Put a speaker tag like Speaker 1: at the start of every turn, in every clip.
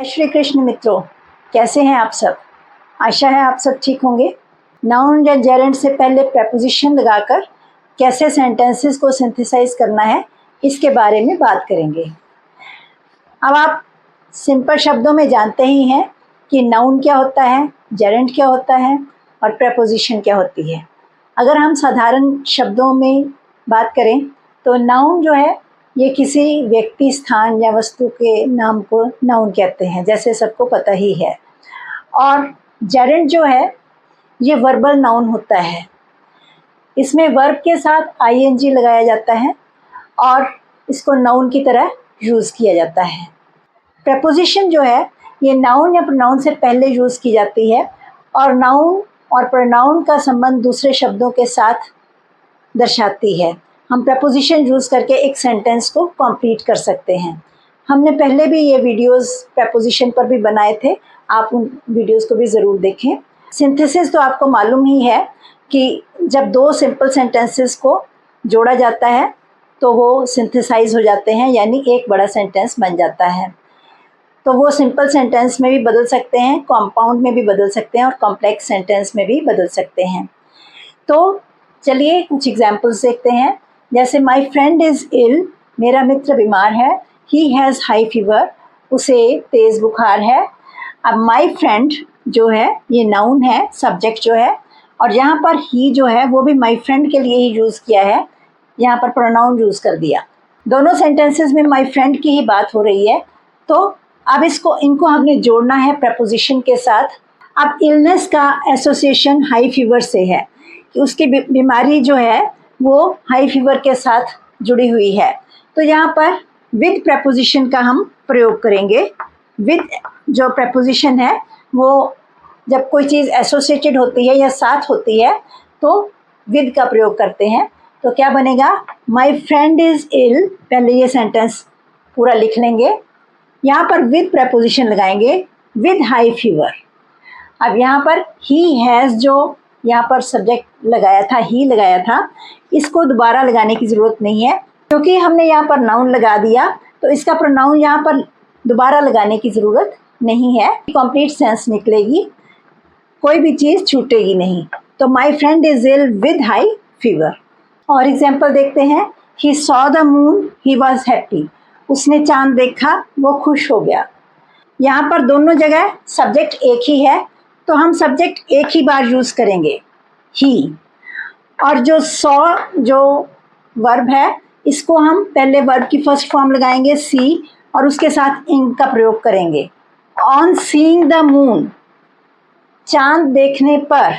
Speaker 1: श्री कृष्ण मित्रों, कैसे हैं आप सब। आशा है आप सब ठीक होंगे। नाउन या जेरेंड से पहले प्रेपोजिशन लगाकर कैसे सेंटेंसेस को सिंथेसाइज करना है, इसके बारे में बात करेंगे। अब आप सिंपल शब्दों में जानते ही हैं कि नाउन क्या होता है, जेरेंड क्या होता है और प्रेपोजिशन क्या होती है। अगर हम साधारण शब्दों में बात करें तो नाउन जो है ये किसी व्यक्ति, स्थान या वस्तु के नाम को नाउन कहते हैं, जैसे सबको पता ही है। और जेरेंड जो है ये वर्बल नाउन होता है। इसमें वर्ब के साथ आईएनजी लगाया जाता है और इसको नाउन की तरह यूज़ किया जाता है। प्रेपोजिशन जो है ये नाउन या प्रोनाउन से पहले यूज़ की जाती है और नाउन और प्रोनाउन का संबंध दूसरे शब्दों के साथ दर्शाती है। हम प्रेपोजिशन यूज़ करके एक सेंटेंस को कंप्लीट कर सकते हैं। हमने पहले भी ये वीडियोस प्रेपोजिशन पर भी बनाए थे, आप उन वीडियोस को भी ज़रूर देखें। सिंथेसिस तो आपको मालूम ही है कि जब दो सिंपल सेंटेंसेस को जोड़ा जाता है तो वो सिंथेसाइज हो जाते हैं, यानी एक बड़ा सेंटेंस बन जाता है। तो वो सिंपल सेंटेंस में भी बदल सकते हैं, कॉम्पाउंड में भी बदल सकते हैं और कॉम्प्लेक्स सेंटेंस में भी बदल सकते हैं। तो चलिए कुछ एग्जाम्पल्स देखते हैं। जैसे माई फ्रेंड इज़ इल, मेरा मित्र बीमार है। ही हैज़ हाई फीवर, उसे तेज़ बुखार है। अब माई फ्रेंड जो है ये नाउन है, सब्जेक्ट जो है, और यहाँ पर ही जो है वो भी माई फ्रेंड के लिए ही यूज़ किया है, यहाँ पर प्रोनाउन यूज़ कर दिया। दोनों सेंटेंसेस में माई फ्रेंड की ही बात हो रही है। तो अब इनको हमने जोड़ना है प्रेपोजिशन के साथ। अब इलनेस का एसोसिएशन हाई फीवर से है कि उसकी बीमारी जो है वो हाई फीवर के साथ जुड़ी हुई है। तो यहाँ पर विद प्रेपोजिशन का हम प्रयोग करेंगे। विद जो प्रेपोजिशन है वो जब कोई चीज़ एसोसिएटेड होती है या साथ होती है तो विद का प्रयोग करते हैं। तो क्या बनेगा, माई फ्रेंड इज़ इल, पहले ये सेंटेंस पूरा लिख लेंगे, यहाँ पर विद प्रेपोजिशन लगाएंगे, विद हाई फीवर। अब यहाँ पर ही हैज़ जो यहाँ पर सब्जेक्ट लगाया था, ही लगाया था, इसको दोबारा लगाने की ज़रूरत नहीं है क्योंकि हमने यहाँ पर नाउन लगा दिया, तो इसका प्रोनाउन यहाँ पर दोबारा लगाने की ज़रूरत नहीं है। कंप्लीट सेंस निकलेगी, कोई भी चीज़ छूटेगी नहीं। तो my friend is ill with high fever. और एग्जाम्पल देखते हैं। He saw the moon, he was happy, उसने चाँद देखा, वो खुश हो गया। यहाँ पर दोनों जगह सब्जेक्ट एक ही है तो हम सब्जेक्ट एक ही बार यूज़ करेंगे, ही। और जो सॉ जो वर्ब है इसको हम पहले वर्ब की फर्स्ट फॉर्म लगाएंगे सी और उसके साथ इन का प्रयोग करेंगे। ऑन सीइंग द मून, चांद देखने पर,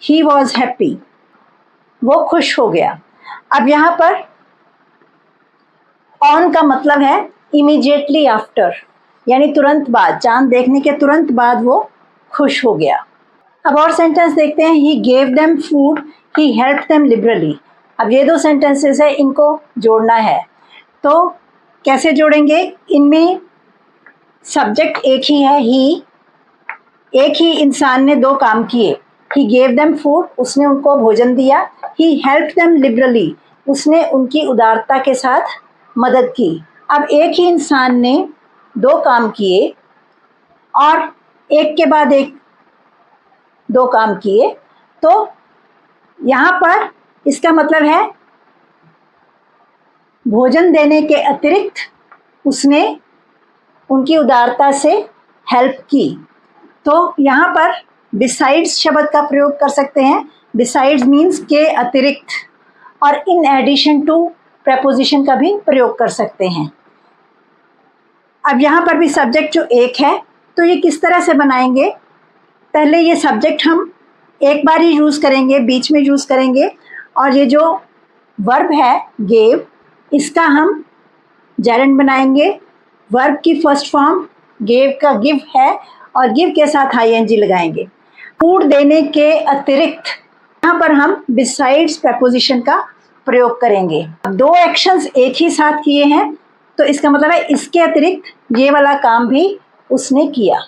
Speaker 1: ही वॉज हैप्पी, वो खुश हो गया। अब यहाँ पर ऑन का मतलब है इमीडिएटली आफ्टर, यानी तुरंत बाद, चांद देखने के तुरंत बाद वो खुश हो गया। अब और सेंटेंस देखते हैं। He gave them food, he help them liberally. अब ये दो सेंटेंसेस है, इनको जोड़ना है। तो कैसे जोड़ेंगे, इनमें सब्जेक्ट एक ही है, ही। एक ही इंसान ने दो काम किए। ही गेव देम फूड, उसने उनको भोजन दिया। ही हेल्प देम लिबरली, उसने उनकी उदारता के साथ मदद की। अब एक ही इंसान ने दो काम किए और एक के बाद एक दो काम किए, तो यहाँ पर इसका मतलब है भोजन देने के अतिरिक्त उसने उनकी उदारता से हेल्प की। तो यहाँ पर बिसाइड्स शब्द का प्रयोग कर सकते हैं। बिसाइड्स मीन्स के अतिरिक्त, और इन एडिशन टू प्रेपोजिशन का भी प्रयोग कर सकते हैं। अब यहाँ पर भी सब्जेक्ट जो एक है, तो ये किस तरह से बनाएंगे। पहले ये सब्जेक्ट हम एक बार ही यूज़ करेंगे, बीच में यूज़ करेंगे, और ये जो वर्ब है गेव, इसका हम जेरेंड बनाएंगे। वर्ब की फर्स्ट फॉर्म गेव का गिव है और गिव के साथ आईएनजी लगाएंगे। फूड देने के अतिरिक्त यहाँ पर हम बिसाइड्स प्रेपोजिशन का प्रयोग करेंगे। दो एक्शंस एक ही साथ किए हैं तो इसका मतलब है इसके अतिरिक्त ये वाला काम भी उसने किया।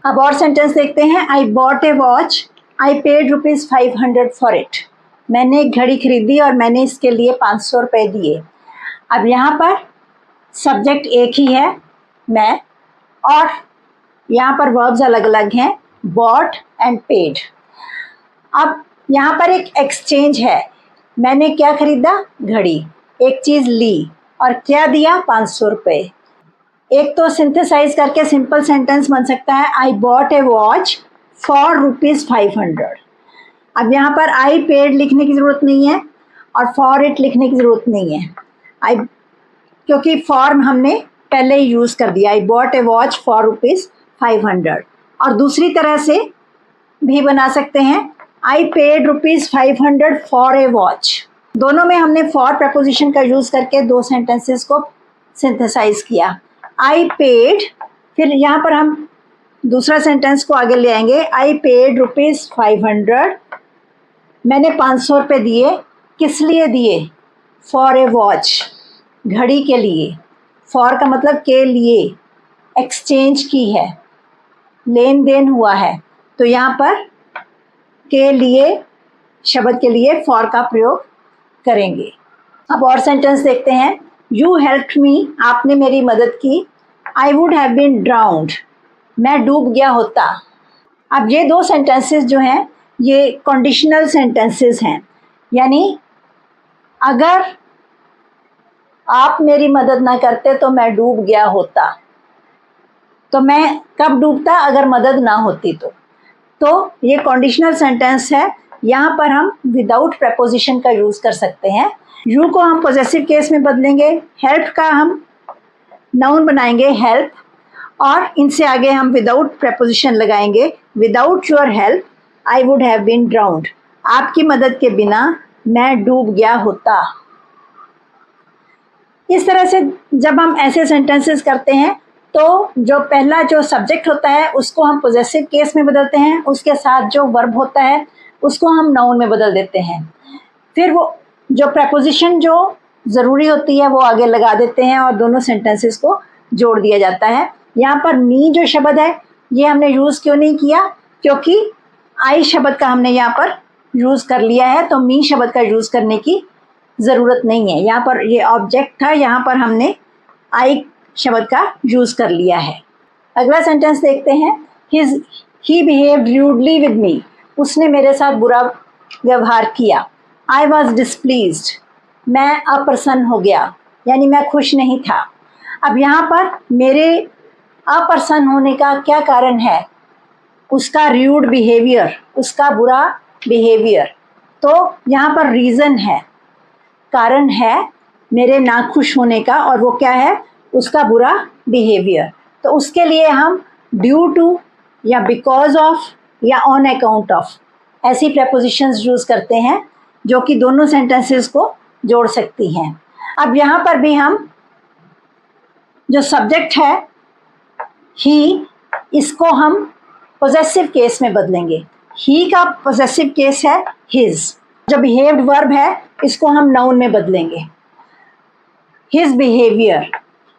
Speaker 1: अब और सेंटेंस देखते हैं। I bought A watch, I paid ₹500 for it, मैंने एक घड़ी खरीदी और मैंने इसके लिए 500 रुपये दिए। अब यहाँ पर सब्जेक्ट एक ही है, मैं, और यहाँ पर वर्ब्स अलग अलग हैं, bought एंड paid। अब यहाँ पर एक एक्सचेंज है, मैंने क्या खरीदा? घड़ी। एक चीज़ ली और क्या दिया? 500 रुपये। एक तो सिंथेसाइज करके सिंपल सेंटेंस बन सकता है, I bought A watch for ₹500। अब यहाँ पर आई पेड लिखने की ज़रूरत नहीं है और फॉर इट लिखने की ज़रूरत नहीं है, क्योंकि फॉर हमने पहले ही यूज़ कर दिया। I bought A watch for ₹500। और दूसरी तरह से भी बना सकते हैं, I paid ₹500 for a watch. दोनों में हमने फॉर प्रपोजिशन का यूज़ करके दो सेंटेंसेस को सिंथेसाइज किया। आई पेड, फिर यहाँ पर हम दूसरा सेंटेंस को आगे ले आएंगे, आई पेड ₹500, मैंने 500 रुपये दिए। किस लिए दिए? फॉर ए वॉच, घड़ी के लिए। फॉर का मतलब के लिए, एक्सचेंज की है, लेन देन हुआ है, तो यहाँ पर के लिए शब्द के लिए फॉर का प्रयोग करेंगे। अब और सेंटेंस देखते हैं। यू हेल्प्ड मी, आपने मेरी मदद की। I would have been drowned, मैं डूब गया होता। अब ये दो सेंटेंसेस जो हैं ये कंडीशनल सेंटेंसेस हैं, यानी अगर आप मेरी मदद ना करते तो मैं डूब गया होता। तो मैं कब डूबता? अगर मदद ना होती तो ये कंडीशनल सेंटेंस है। यहाँ पर हम विदाउट प्रपोजिशन का यूज़ कर सकते हैं। यू को हम पॉजेसिव केस में बदलेंगे, हेल्प का हम नाउन बनाएंगे हेल्प, और इनसे आगे हम विदाउट प्रपोजिशन लगाएंगे, without your help I would have been drowned, आपकी मदद के बिना मैं डूब गया होता। इस तरह से जब हम ऐसे सेंटेंसेस करते हैं तो जो पहला जो सब्जेक्ट होता है उसको हम पॉजेसिव केस में बदलते हैं, उसके साथ जो वर्ब होता है उसको हम नाउन में बदल देते हैं। फिर वो जो प्रपोजिशन जो ज़रूरी होती है वो आगे लगा देते हैं और दोनों सेंटेंसेस को जोड़ दिया जाता है। यहाँ पर मी जो शब्द है ये हमने यूज़ क्यों नहीं किया? क्योंकि आई शब्द का हमने यहाँ पर यूज़ कर लिया है, तो मी शब्द का यूज़ करने की ज़रूरत नहीं है। यहाँ पर ये ऑब्जेक्ट था, यहाँ पर हमने आई शब्द का यूज़ कर लिया है। अगला सेंटेंस देखते हैं। ही बिहेव्ड र्यूडली विद मी, उसने मेरे साथ बुरा व्यवहार किया। आई वॉज डिसप्लीज्ड, मैं अप्रसन्न हो गया, यानी मैं खुश नहीं था। अब यहाँ पर मेरे अप्रसन्न होने का क्या कारण है? उसका र्यूड बिहेवियर, उसका बुरा बिहेवियर। तो यहाँ पर रीज़न है, कारण है मेरे नाखुश होने का, और वो क्या है? उसका बुरा बिहेवियर। तो उसके लिए हम ड्यू टू या बिकॉज ऑफ या ऑन अकाउंट ऑफ ऐसी प्रपोजिशंस यूज़ करते हैं जो कि दोनों सेंटेंसेस को जोड़ सकती हैं। अब यहाँ पर भी हम जो सब्जेक्ट है ही, इसको हम पॉजेसिव केस में बदलेंगे। ही का पॉजेसिव केस है हिज। जो बिहेव्ड वर्ब है इसको हम नाउन में बदलेंगे, हिज बिहेवियर।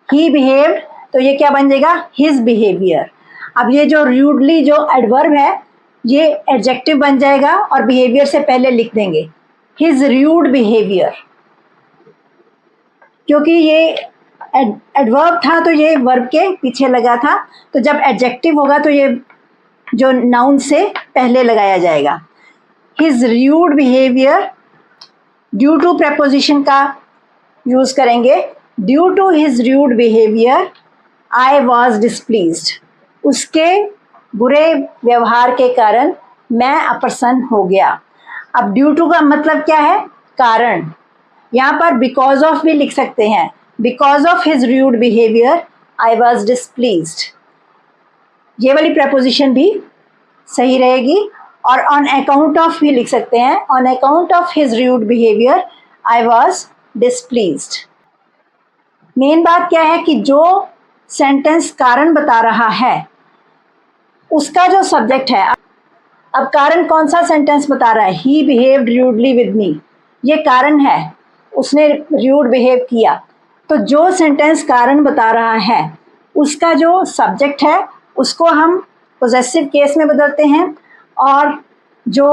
Speaker 1: ही बिहेव्ड, तो ये क्या बन जाएगा? His behaviour. अब ये जो र्यूडली जो एडवर्ब है ये एडजेक्टिव बन जाएगा और बिहेवियर से पहले लिख देंगे हिज र्यूड बिहेवियर। क्योंकि ये एडवर्ब था तो ये वर्ब के पीछे लगा था, तो जब एडजेक्टिव होगा तो ये जो नाउन से पहले लगाया जाएगा। His rude behaviour, due to proposition का यूज़ करेंगे। Due to his rude behaviour I was displeased, उसके बुरे व्यवहार के कारण मैं अप्रसन्न हो गया। अब ड्यू टू का मतलब क्या है? कारण। यहाँ पर बिकॉज ऑफ भी लिख सकते हैं, because of his rude behaviour I was displeased, ये वाली प्रपोजिशन भी सही रहेगी। और ऑन अकाउंट ऑफ भी लिख सकते हैं, on account of his rude behaviour I was displeased. Main बात क्या है कि जो सेंटेंस कारण बता रहा है उसका जो सब्जेक्ट है, अब कारण कौन सा सेंटेंस बता रहा है? ही बिहेव्ड र्यूडली विद मी, ये कारण है, उसने र्यूड बिहेव किया। तो जो सेंटेंस कारण बता रहा है उसका जो सब्जेक्ट है उसको हम पॉजेसिव केस में बदलते हैं, और जो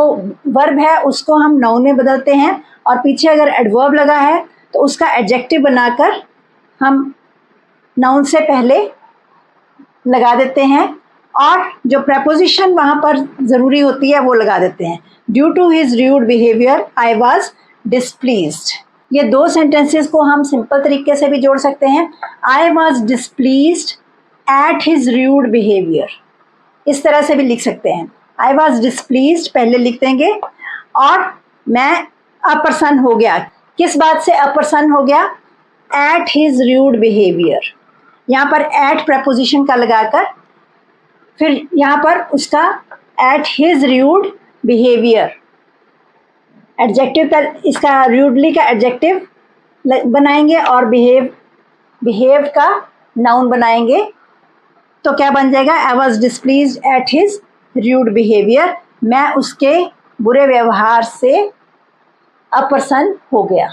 Speaker 1: वर्ब है उसको हम नाउन में बदलते हैं, और पीछे अगर एडवर्ब लगा है तो उसका एडजेक्टिव बनाकर हम नाउन से पहले लगा देते हैं और जो preposition वहाँ पर ज़रूरी होती है वो लगा देते हैं. Due to his rude behavior, I was displeased. ये दो sentences को हम simple तरीके से भी जोड़ सकते हैं. I was displeased at his rude behavior. इस तरह से भी लिख सकते हैं. I was displeased पहले लिख देंगे और मैं अप्रसन्न हो गया. किस बात से अप्रसन्न हो गया? At his rude behavior. यहाँ पर at preposition का लगाकर फिर यहाँ पर उसका at his rude behavior adjective का, इसका rudely का एडजेक्टिव बनाएंगे और behave का नाउन बनाएंगे. तो क्या बन जाएगा? I was displeased at his rude behavior. मैं उसके बुरे व्यवहार से अप्रसन्न हो गया.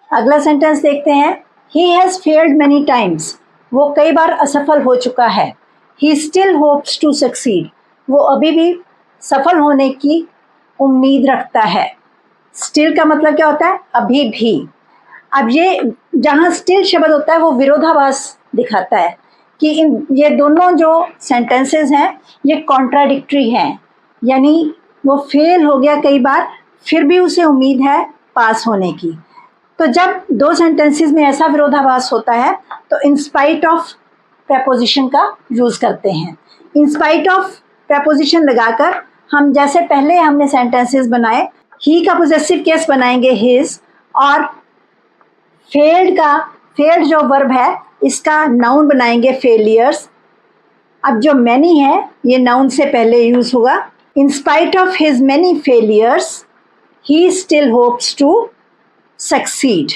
Speaker 1: अगला सेंटेंस देखते हैं. He has failed many times. वो कई बार असफल हो चुका है. He still hopes to succeed. वो अभी भी सफल होने की उम्मीद रखता है. Still का मतलब क्या होता है? अभी भी. अब ये जहाँ still शब्द होता है वो विरोधाभास दिखाता है कि ये दोनों जो सेंटेंसेस हैं ये कॉन्ट्राडिक्टरी हैं. यानी वो फेल हो गया कई बार, फिर भी उसे उम्मीद है पास होने की. तो जब दो सेंटेंसेस में ऐसा विरोधाभास होता है तो इन स्पाइट ऑफ प्रपोजिशन का यूज़ करते हैं. इन स्पाइट ऑफ प्रपोजिशन लगाकर हम जैसे पहले हमने सेंटेंसेस बनाए, ही का पोजेसिव केस बनाएंगे हिज, और फेल्ड जो वर्ब है इसका नाउन बनाएंगे फेलियर्स. अब जो मैनी है ये नाउन से पहले यूज़ होगा. In spite of his many failures he still hopes to succeed.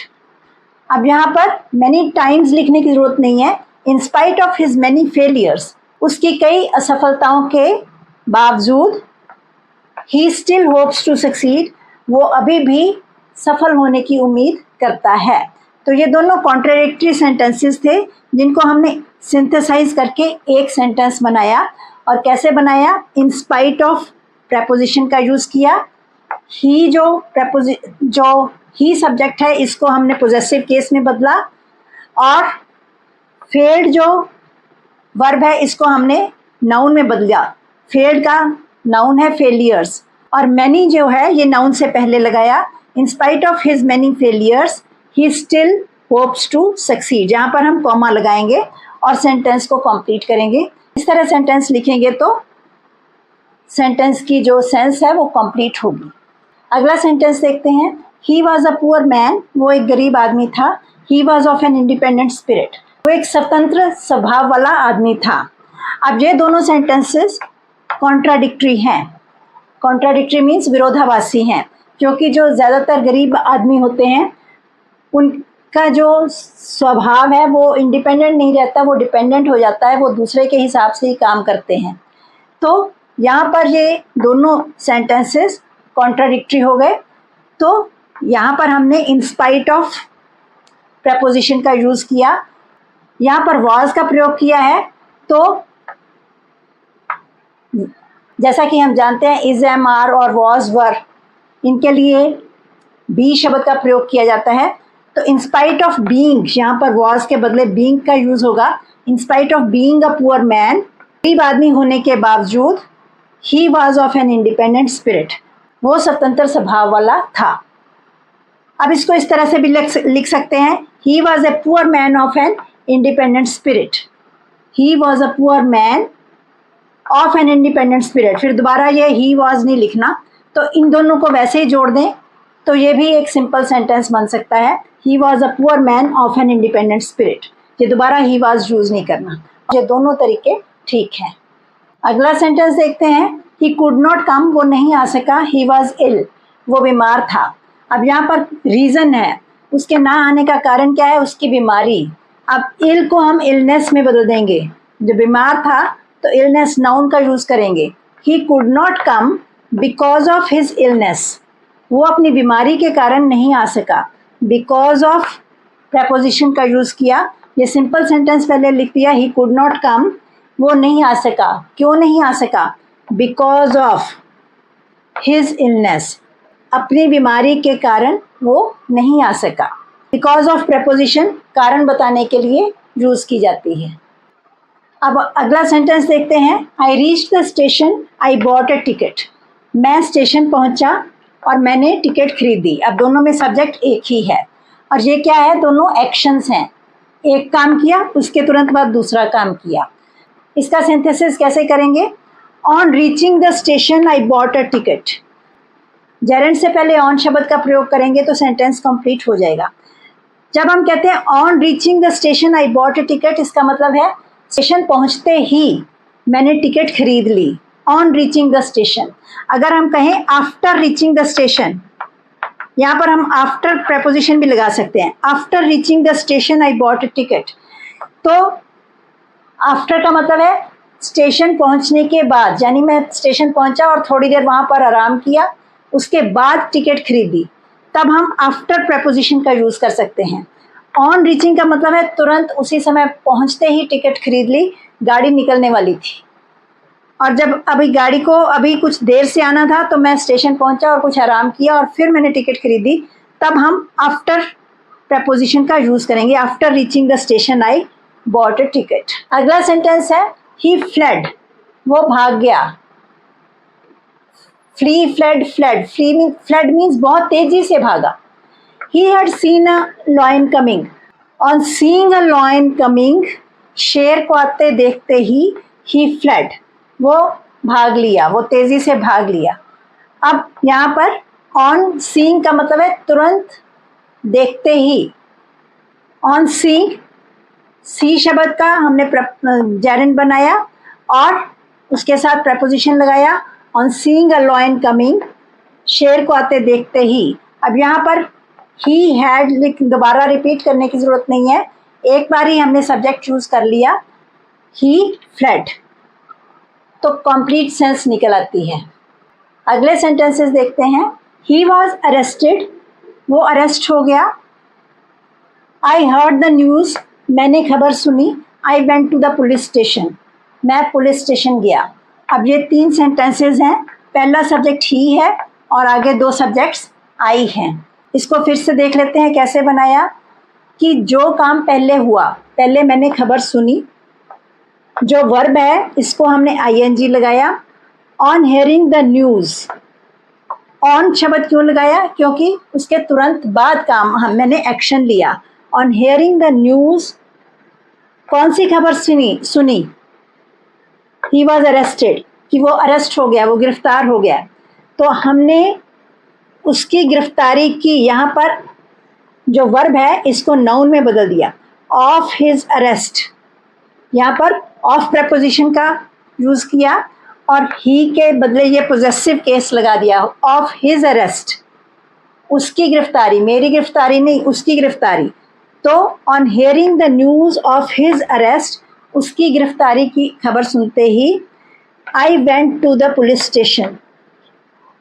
Speaker 1: अब यहाँ पर मैनी टाइम्स लिखने की ज़रूरत नहीं है. In spite of his many failures, उसकी कई असफलताओं के बावजूद, he still hopes to succeed, वो अभी भी सफल होने की उम्मीद करता है. तो ये दोनों कॉन्ट्राडिक्टरी सेंटेंसेस थे जिनको हमने सिंथेसाइज करके एक सेंटेंस बनाया. और कैसे बनाया? इन स्पाइट ऑफ प्रपोजिशन का यूज़ किया. ही जो ही सब्जेक्ट है इसको हमने पोजेसिव केस में बदला, और फेल्ड जो वर्ब है इसको हमने नाउन में बदला. फेल्ड का नाउन है फेलियर्स, और मैनी जो है ये नाउन से पहले लगाया. In spite of his many failures he still hopes to succeed. यहाँ पर हम कॉमा लगाएंगे और सेंटेंस को कंप्लीट करेंगे. इस तरह सेंटेंस लिखेंगे तो सेंटेंस की जो सेंस है वो कंप्लीट होगी. अगला सेंटेंस देखते हैं. He was a poor man. वो एक गरीब आदमी था. He was of an independent spirit. वो एक स्वतंत्र स्वभाव वाला आदमी था. अब ये दोनों सेंटेंसेस कॉन्ट्राडिक्टरी हैं. कॉन्ट्राडिक्टरी मीन्स विरोधाभासी हैं, क्योंकि जो ज़्यादातर गरीब आदमी होते हैं उनका जो स्वभाव है वो इंडिपेंडेंट नहीं रहता, वो डिपेंडेंट हो जाता है, वो दूसरे के हिसाब से ही काम करते हैं. तो यहाँ पर ये दोनों सेंटेंसेस कॉन्ट्राडिक्टरी हो गए. तो यहाँ पर हमने इन स्पाइट ऑफ प्रपोजिशन का यूज़ किया. यहाँ पर वॉज का प्रयोग किया है. तो जैसा कि हम जानते हैं इज, एम, आर और वॉज, वर, इनके लिए बी शब्द का प्रयोग किया जाता है. तो इन स्पाइट ऑफ बीइंग, यहाँ पर वॉज के बदले बीइंग का यूज़ होगा. In spite of being a poor man, गरीब आदमी होने के बावजूद, he was of an independent spirit, वो स्वतंत्र स्वभाव वाला था. अब इसको इस तरह से भी लिख सकते हैं. He was a poor man of an independent spirit. He was a poor man of an independent spirit. फिर दोबारा ये ही वॉज नहीं लिखना, तो इन दोनों को वैसे ही जोड़ दें तो ये भी एक सिंपल सेंटेंस बन सकता है. ही was a poor man of an independent spirit. ये दोबारा ही वॉज यूज़ नहीं करना. ये दोनों तरीके ठीक हैं. अगला सेंटेंस देखते हैं. ही कुड नॉट कम, वो नहीं आ सका. ही वॉज इल, वो बीमार था. अब यहाँ पर रीज़न है, उसके ना आने का कारण क्या है? उसकी बीमारी. अब इल को हम इलनेस में बदल देंगे. जो बीमार था तो इलनेस नाउन का यूज़ करेंगे. He could not come because of his illness, वो अपनी बीमारी के कारण नहीं आ सका. बिकॉज ऑफ प्रपोजिशन का यूज़ किया. ये सिंपल सेंटेंस पहले लिख दिया. ही कुड नॉट कम, वो नहीं आ सका. क्यों नहीं आ सका? बिकॉज ऑफ हिज इलनेस, अपनी बीमारी के कारण वो नहीं आ सका. बिकॉज ऑफ प्रपोजिशन कारण बताने के लिए यूज़ की जाती है. अब अगला सेंटेंस देखते हैं। I reach the station, I bought a ticket. मैं स्टेशन पहुंचा और मैंने टिकट खरीदी। अब दोनों में सब्जेक्ट एक ही है और ये क्या है, दोनों एक्शंस हैं। एक काम किया, उसके तुरंत बाद दूसरा काम किया। इसका सिंथेसिस कैसे करेंगे? On reaching the station I bought a ticket. Gerund से पहले ऑन शब्द का प्रयोग करेंगे तो सेंटेंस कंप्लीट हो जाएगा। जब हम कहते हैं on reaching the station I bought a ticket, इसका मतलब है स्टेशन पहुंचते ही मैंने टिकट खरीद ली। On reaching the station. अगर हम कहें आफ्टर रीचिंग द स्टेशन, यहाँ पर हम आफ्टर प्रेपोजिशन भी लगा सकते हैं। After reaching the station I bought a ticket, तो आफ्टर का मतलब है स्टेशन पहुंचने के बाद, यानी मैं स्टेशन पहुंचा और थोड़ी देर वहां पर आराम किया, उसके बाद टिकट खरीदी, तब हम आफ्टर प्रेपोजिशन का यूज कर सकते हैं। ऑन रीचिंग का मतलब है तुरंत उसी समय पहुंचते ही टिकट खरीद ली, गाड़ी निकलने वाली थी और जब अभी गाड़ी को अभी कुछ देर से आना था तो मैं स्टेशन पहुंचा और कुछ आराम किया और फिर मैंने टिकट खरीदी, तब हम आफ्टर प्रेपोजिशन का यूज करेंगे। After reaching the station I bought a ticket. अगला सेंटेंस है ही फ्लेड, वो भाग गया। Flee, fled, fled. Fled means बहुत तेजी से भागा। He had seen a lion coming. On seeing a lion coming, शेर को आते देखते ही he fled, वो भाग लिया, वो तेजी से भाग लिया। अब यहाँ पर on seeing का मतलब है तुरंत देखते ही। on seeing, सी शब्द का हमने जेरेंड बनाया और उसके साथ preposition लगाया। on seeing a lion coming, शेर को आते देखते ही। अब यहाँ पर ही हैड दोबारा रिपीट करने की जरूरत नहीं है, एक बार ही हमने सब्जेक्ट चूज कर लिया, ही फ्लेड, तो कंप्लीट सेंस निकल आती है। अगले सेंटेंसेस देखते हैं। ही वॉज अरेस्टेड, वो अरेस्ट हो गया। आई हर्ड द न्यूज, मैंने खबर सुनी। I went to the police station, मैं पुलिस स्टेशन गया। अब ये 3 सेंटेंसेस हैं। पहला सब्जेक्ट ही है और आगे 2 सब्जेक्ट्स आई हैं। इसको फिर से देख लेते हैं कैसे बनाया। कि जो काम पहले हुआ, पहले मैंने खबर सुनी, जो वर्ब है इसको हमने आईएनजी लगाया। On hearing the news, on शब्द क्यों लगाया? क्योंकि उसके तुरंत बाद काम मैंने एक्शन लिया। ऑन हेयरिंग द न्यूज, कौन सी खबर सुनी? ही वॉज अरेस्टेड, कि वो अरेस्ट हो गया, वो गिरफ्तार हो गया। तो हमने उसकी गिरफ्तारी की, यहाँ पर जो वर्ब है इसको नाउन में बदल दिया। ऑफ हिज अरेस्ट, यहाँ पर ऑफ प्रेपोजिशन का यूज किया और ही के बदले ये पोजेसिव केस लगा दिया। ऑफ हिज अरेस्ट, उसकी गिरफ्तारी, मेरी गिरफ्तारी नहीं, उसकी गिरफ्तारी। तो on hearing the news of his arrest, उसकी गिरफ्तारी की खबर सुनते ही I went to the police station,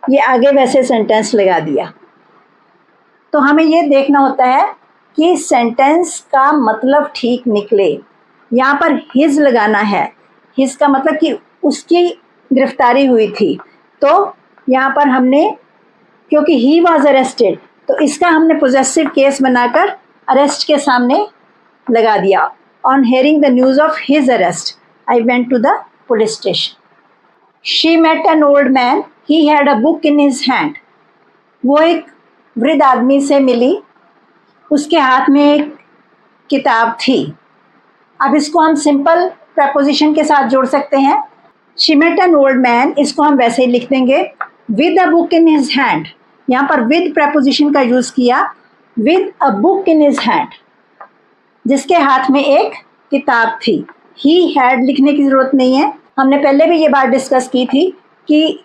Speaker 1: ये आगे वैसे सेंटेंस लगा दिया। तो हमें ये देखना होता है कि सेंटेंस का मतलब ठीक निकले। यहाँ पर हिज लगाना है, हिज का मतलब कि उसकी गिरफ्तारी हुई थी। तो यहाँ पर हमने, क्योंकि ही वॉज अरेस्टेड, तो इसका हमने पोजेसिव केस बनाकर अरेस्ट के सामने लगा दिया। On hearing the news of his arrest, I went to the police station. She met an old man, he had a book in his hand. वो एक वृद्ध आदमी से मिली, उसके हाथ में एक किताब थी। अब इसको हम सिंपल प्रेपोजिशन के साथ जोड़ सकते हैं। She met an old man, इसको हम वैसे ही लिख देंगे with a book in his hand. यहाँ पर विद प्रेपोजिशन का यूज किया, with a book in his hand, जिसके हाथ में एक किताब थी। ही हैड लिखने की जरूरत नहीं है। हमने पहले भी ये बात डिस्कस की थी कि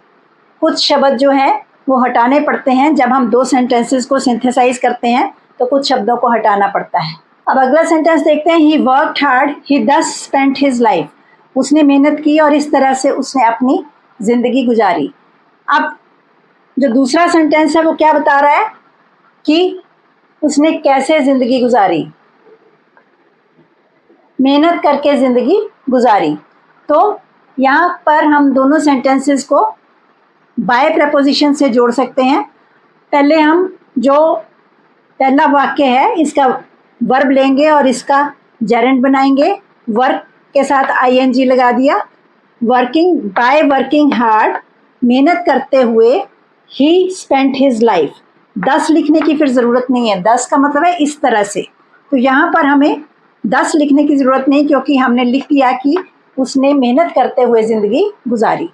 Speaker 1: कुछ शब्द जो हैं वो हटाने पड़ते हैं। जब हम 2 सेंटेंसेस को सिंथेसाइज करते हैं तो कुछ शब्दों को हटाना पड़ता है। अब अगला सेंटेंस देखते हैं। ही वर्कड हार्ड, ही दस स्पेंट हिज लाइफ। उसने मेहनत की और इस तरह से उसने अपनी जिंदगी गुजारी। अब जो दूसरा सेंटेंस है वो क्या बता रहा है कि उसने कैसे जिंदगी गुजारी, मेहनत करके जिंदगी गुजारी। तो यहाँ पर हम दोनों सेंटेंसेस को बाय प्रपोजिशन से जोड़ सकते हैं। पहले हम जो पहला वाक्य है इसका वर्ब लेंगे और इसका जेरेंड बनाएंगे। वर्क के साथ ing लगा दिया। वर्किंग बाय वर्किंग हार्ड, मेहनत करते हुए ही स्पेंट हिज लाइफ। 10 लिखने की फिर ज़रूरत नहीं है, 10 का मतलब है इस तरह से। तो यहाँ पर हमें 10 लिखने की ज़रूरत नहीं, क्योंकि हमने लिख दिया कि उसने मेहनत करते हुए ज़िंदगी गुजारी।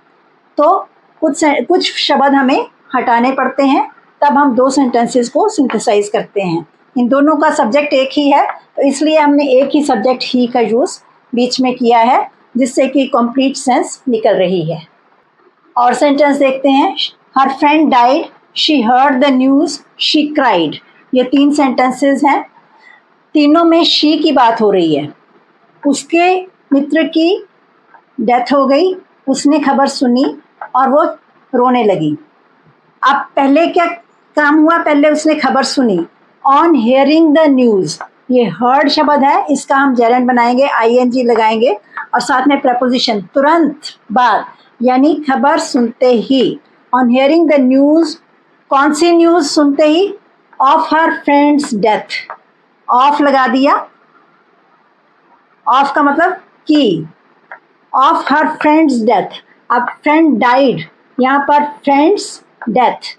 Speaker 1: तो कुछ शब्द हमें हटाने पड़ते हैं, तब हम 2 सेंटेंसेस को सिंथेसाइज करते हैं। इन दोनों का सब्जेक्ट एक ही है, तो इसलिए हमने एक ही सब्जेक्ट ही का यूज़ बीच में किया है, जिससे कि कंप्लीट सेंस निकल रही है। और सेंटेंस देखते हैं। हर friend died, she heard the news, she cried. ये 3 सेंटेंसेस हैं। तीनों में शी की बात हो रही है। उसके मित्र की डेथ हो गई, उसने खबर सुनी और वो रोने लगी। अब पहले क्या काम हुआ? पहले उसने खबर सुनी। ऑन हियरिंग द न्यूज़, ये हर्ड शब्द है, इसका हम जेरेंड बनाएंगे, ing लगाएंगे और साथ में प्रपोजिशन तुरंत बाद, यानी खबर सुनते ही। ऑन हियरिंग द न्यूज़, कौन सी न्यूज़ सुनते ही? Of her friend's death. Of लगा दिया, ऑफ का मतलब की। Of her friend's death. अब फ्रेंड डाइड, यहाँ पर फ्रेंड्स डेथ,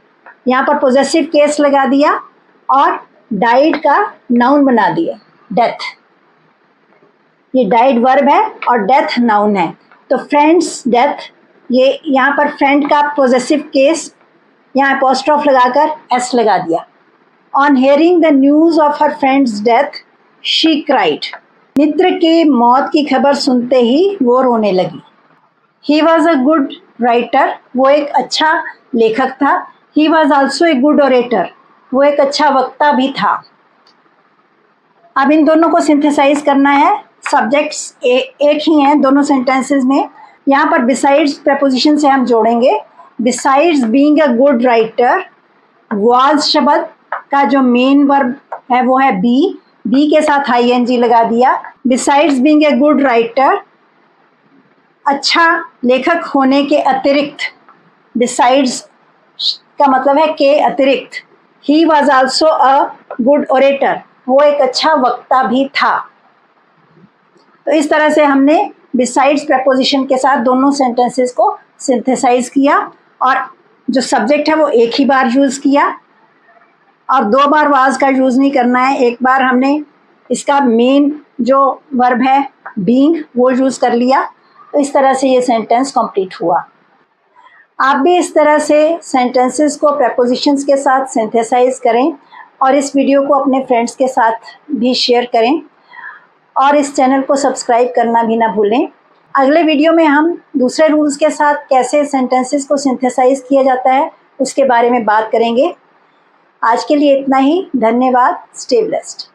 Speaker 1: यहाँ पर पोजेसिव केस लगा दिया और डाइड का नाउन बना दिया, डेथ। ये डाइड वर्ब है और डेथ नाउन है। तो फ्रेंड्स डेथ, ये यहाँ पर फ्रेंड का पोजेसिव केस, यहाँ अपोस्ट्रोफ लगाकर एस लगा दिया। On hearing the news of her friend's death, she cried. मित्र की मौत की खबर सुनते ही वो रोने लगी। He was a good writer, वो एक अच्छा लेखक था। He was also a good orator, वो एक अच्छा वक्ता भी था। अब इन दोनों को सिंथेसाइज करना है। सब्जेक्ट्स एक ही हैं दोनों सेंटेंसेस में। यहाँ पर बिसाइड्स प्रपोजिशन से हम जोड़ेंगे। Besides being a good writer, was शब्द का जो मेन वर्ब है वो है बी, बी के साथ ing लगा दिया। Besides being a good writer, अच्छा लेखक होने के अतिरिक्त, बिसाइड्स का मतलब है के अतिरिक्त। ही was also a good orator, वो एक अच्छा वक्ता भी था। तो इस तरह से हमने बिसाइड्स प्रपोजिशन के साथ दोनों सेंटेंसेस को सिंथेसाइज किया और जो सब्जेक्ट है वो एक ही बार यूज़ किया और 2 बार वाज का यूज़ नहीं करना है। एक बार हमने इसका मेन जो वर्ब है बीइंग वो यूज़ कर लिया। तो इस तरह से ये सेंटेंस कंप्लीट हुआ। आप भी इस तरह से सेंटेंसेस को प्रपोजिशंस के साथ सिंथेसाइज करें और इस वीडियो को अपने फ्रेंड्स के साथ भी शेयर करें और इस चैनल को सब्सक्राइब करना भी ना भूलें। अगले वीडियो में हम दूसरे रूल्स के साथ कैसे सेंटेंसेस को सिंथेसाइज किया जाता है उसके बारे में बात करेंगे। आज के लिए इतना ही। धन्यवाद। Stay blessed.